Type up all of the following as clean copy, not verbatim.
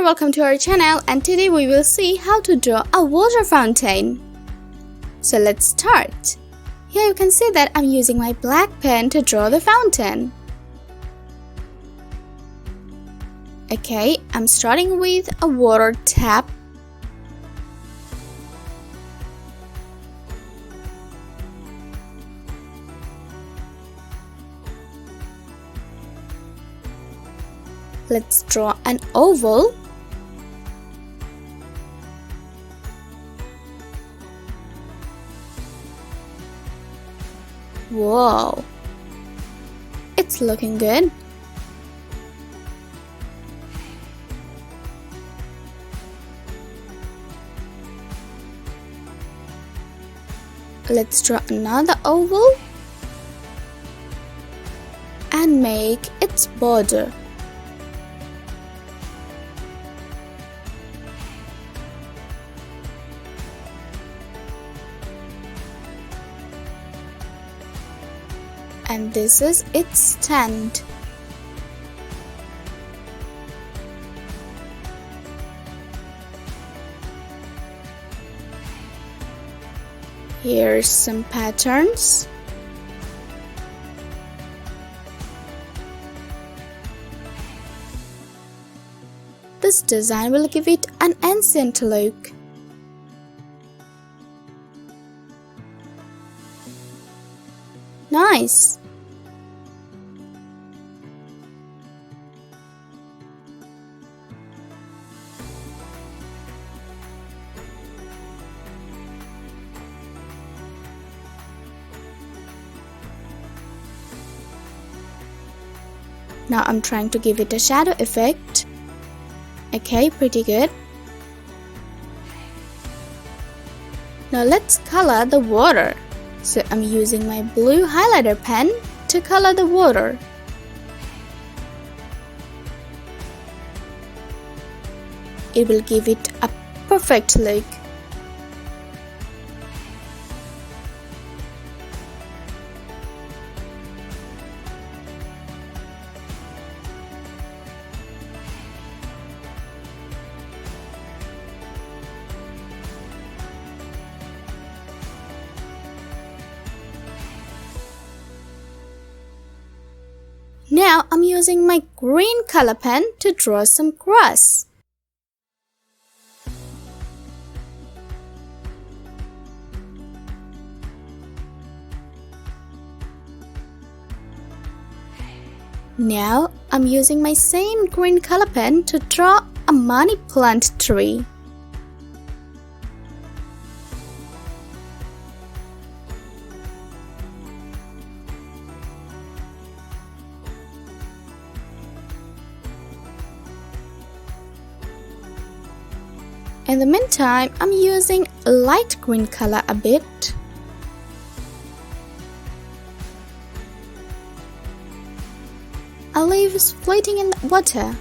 welcome to our channel, and today we will see how to draw a water fountain. So let's start. Here you can see that I'm using my black pen to draw the fountain. Okay, I'm starting with a water tap. Let's draw an oval. Wow, it's looking good. Let's draw another oval and make its border. And this is its stand. Here's some patterns. This design will give it an ancient look. Nice! Now I'm trying to give it a shadow effect. Okay, pretty good. Now let's color the water. So I'm using my blue highlighter pen to color the water. It will give it a perfect look. Now I'm using my green color pen to draw some grass. Now I'm using my same green color pen to draw a money plant tree. In the meantime, I'm using a light green color a bit. A leaf is floating in the water.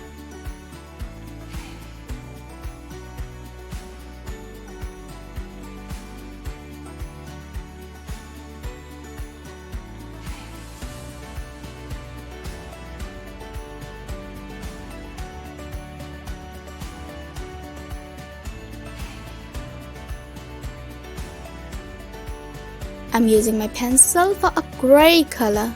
I'm using my pencil for a gray color.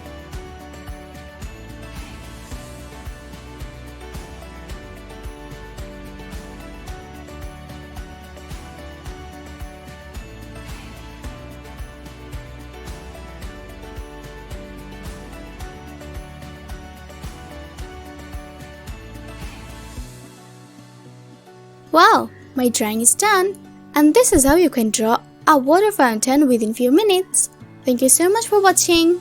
Wow, my drawing is done, and this is how you can draw a water fountain within few minutes. Thank you so much for watching.